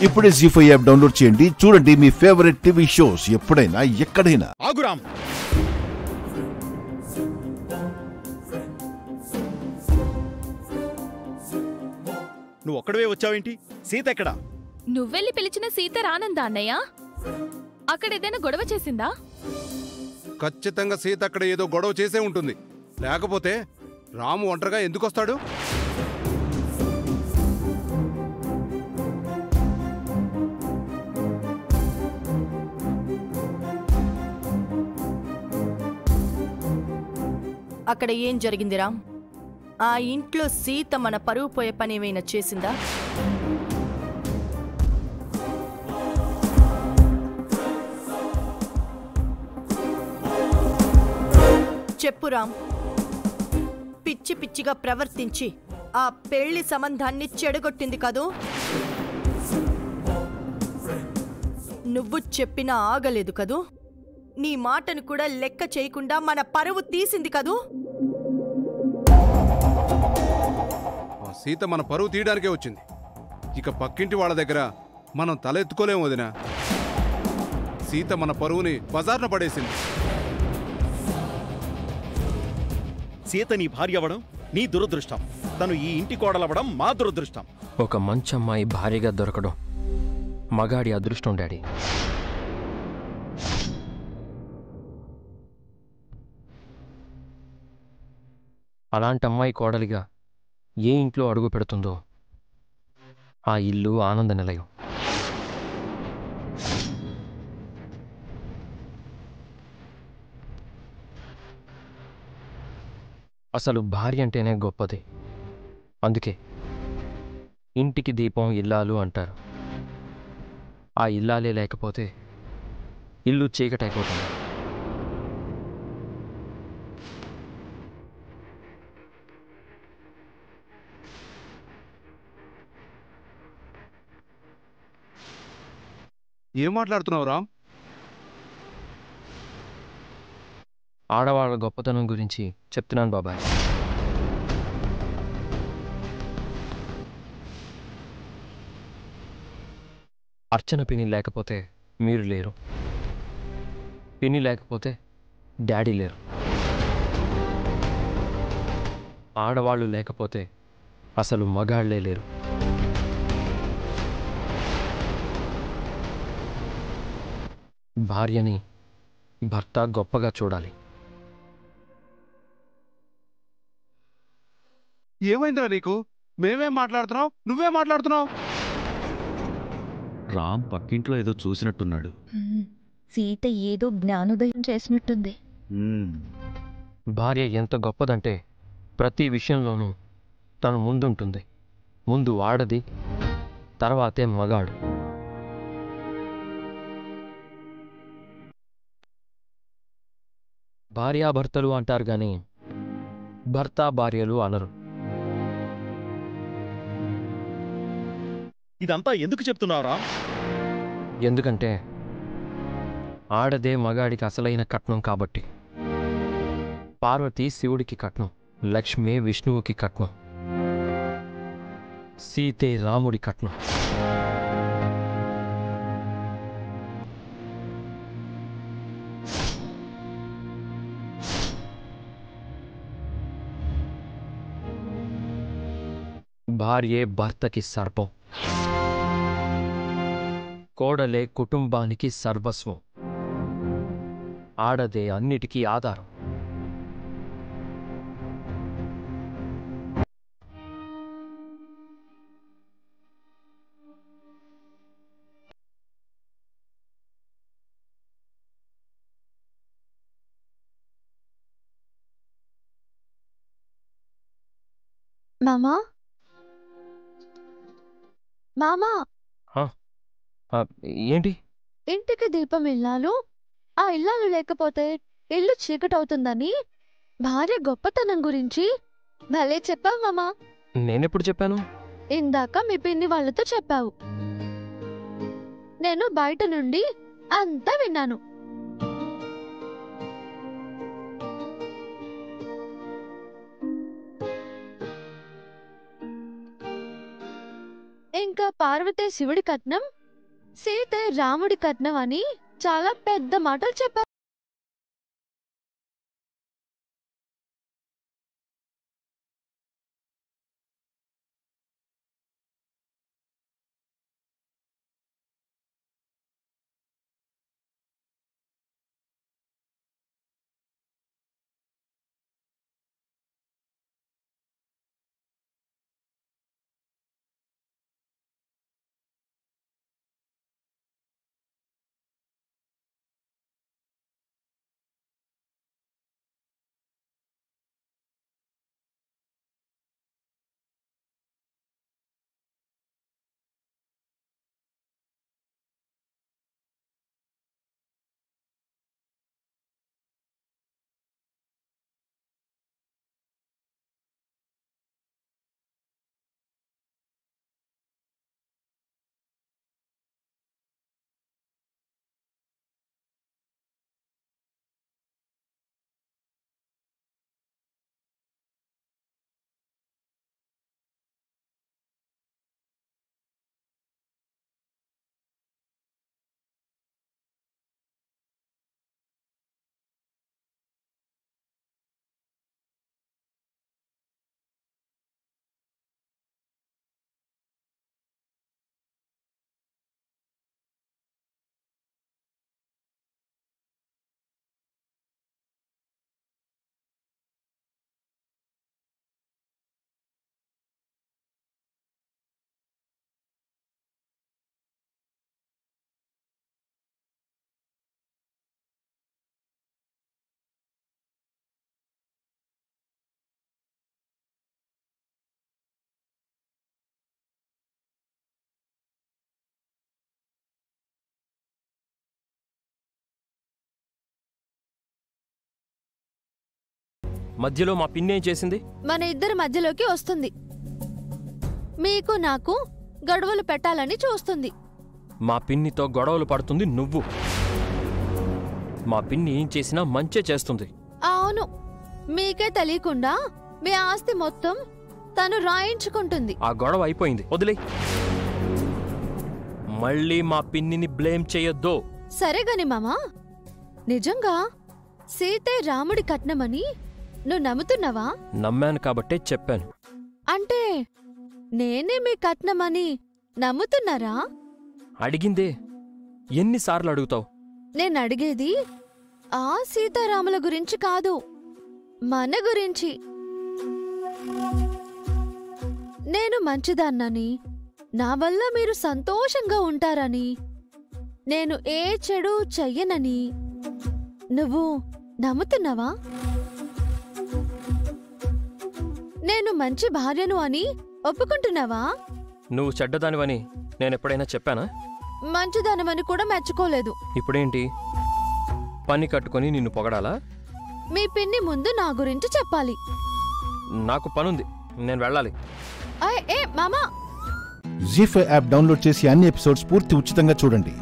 ఇప్పుడే జీ5 app download చేయండి. చూడండి మీ ఫేవరెట్ టీవీ షోస్ ఎప్పుడైనా ఎక్కడైనా. ఆగురామ్, నువ్వు ఒక్కడవే వచ్చావేంటి? సీత ఎక్కడా? నువ్వెళ్ళి పిలిచిన సీత రానందా అన్నయ్య? అక్కడ ఏదైనా గొడవ చేసిందా? ఖచ్చితంగా సీత అక్కడ ఏదో గొడవ చేసే ఉంటుంది. లేకపోతే రాము ఒంటరిగా ఎందుకు వస్తాడు? అక్కడ ఏం జరిగింది రామ్? ఆ ఇంట్లో సీత మన పరువు పోయే పని ఏమైనా చేసిందా? చెప్పు రామ్. పిచ్చి పిచ్చిగా ప్రవర్తించి ఆ పెళ్లి సంబంధాన్ని చెడగొట్టింది కదూ? నువ్వు చెప్పినా ఆగలేదు కదూ? నీ మాటను కూడా లెక్క చేయకుండా మన పరువు తీసింది కదూ? సీత మన పరువు తీయడానికే వచ్చింది. ఇక పక్కింటి వాళ్ళ దగ్గర మనం తల ఎత్తుకోలేము వదినా. సీత మన పరువుని బజార్న పడేసింది. సీత నీ భార్య అవ్వడం నీ దురదృష్టం. తను ఈ ఇంటి కోడలవ్వడం మా దురదృష్టం. ఒక మంచి అమ్మాయి భార్యగా దొరకడం మగాడి అదృష్టం డాడీ. అలాంటి అమ్మాయి కోడలిగా ఏ ఇంట్లో అడుగు పెడుతుందో ఆ ఇల్లు ఆనంద నిలయం. అసలు భార్య అంటేనే గొప్పది. అందుకే ఇంటికి దీపం ఇల్లాలు అంటారు. ఆ ఇల్లాలే లేకపోతే ఇల్లు చీకటైపోతుంది. ఏం మాట్లాడుతున్నావు రామ్? ఆడవాళ్ళ గొప్పతనం గురించి చెప్తున్నాను బాబాయ్. అర్చన పిన్ని లేకపోతే మీరు లేరు, పిన్ని లేకపోతే డాడీ లేరు, ఆడవాళ్ళు లేకపోతే అసలు మగాళ్లే లేరు. భార్యని భర్త గొప్పగా చూడాలి. ఏమైందిరా నీకు? మేమేం మాట్లాడుతున్నావు, నువ్వే మాట్లాడుతున్నావు. రామ్ పక్కింట్లో ఏదో చూసినట్టున్నాడు. సీత ఏదో జ్ఞానోదయం చేసినట్టుంది. భార్య ఎంత గొప్పదంటే ప్రతి విషయంలోనూ తను ముందుంటుంది. ముందు ఆడది, తర్వాతే మగాడు. భార్యాభర్తలు అంటారు గాని భర్త భార్యలు అనరు. ఇదంతా ఎందుకు చెప్తున్నావురా? ఎందుకంటే ఆడదే మగాడికి అసలైన కట్నం కాబట్టి. పార్వతి శివుడికి కట్నం, లక్ష్మి విష్ణువుకి కట్నం, సీతే రాముడి కట్నం. భార్యే భర్తకి సర్పం, కోడలే కుటుంబానికి సర్వస్వం, ఆడదే అన్నిటికీ ఆధారం. మామా మామా, ఏంటి? ఇంటికి దీపం ఇల్లాలు, ఆ ఇల్లాలు లేకపోతే ఇల్లు చీకటవుతుందని భార్య గొప్పతనం గురించి భలే చెప్పావు మామా. నేనెప్పుడు చెప్పాను? ఇందాక మీ పిన్ని వాళ్ళతో చెప్పావు. నేను బయట నుండి అంతా విన్నాను. ఇంకా పార్వతే శివుడి కట్నం, సీతే రాముడి కట్నం అని చాలా పెద్ద మాటలు చెప్పారు. మధ్యలో మా పిన్ని ఏం చేసింది? మన ఇద్దరి మధ్యలోకి వస్తుంది. మీకు నాకు గొడవలు పెట్టాలని చూస్తుంది. మా పిన్నితో గొడవలు పడుతుంది నువ్వు. మా పిన్ని ఏం చేసినా మంచే చేస్తుంది. అవును, మీకే తెలియకుండా మీ ఆస్తి మొత్తం తను రాయించుకుంటుంది. ఆ గొడవ అయిపోయింది, వదిలే. మళ్ళీ మా పిన్నిని బ్లేమ్ చేయొద్దు. సరేగాని మామా, నిజంగా సీతే రాముడి కట్నమని నువ్వు నమ్ముతున్నావా? నమ్మాను కాబట్టే చెప్పాను. అంటే నేనే మీ కట్నమని నమ్ముతున్నారా? అడిగిందే ఎన్నిసార్లు అడుగుతావు? నేను అడిగేది ఆ సీతారాముల గురించి కాదు, మన గురించి. నేను మంచిదాన్నని, నా వల్ల మీరు సంతోషంగా ఉంటారని, నేను ఏ చెడు చెయ్యనని నువ్వు నమ్ముతున్నావా? నేను మంచి భార్యను అని ఒప్పుకుంటున్నావా? నువ్వు చెడ్డదానివని నేనెప్పుడైనా చెప్పానా? మంచిదానమని కూడా మెచ్చుకోలేదు. ఇప్పుడేంటి, పని కట్టుకొని నిన్ను పొగడాలా? మీ పిన్ని ముందు నా గురించి చెప్పాలి. నాకు పనుంది, నేను వెళ్ళాలి. మామా, జీ5 యాప్ డౌన్లోడ్ చేసి అన్ని ఎపిసోడ్స్ పూర్తి ఉచితంగా చూడండి.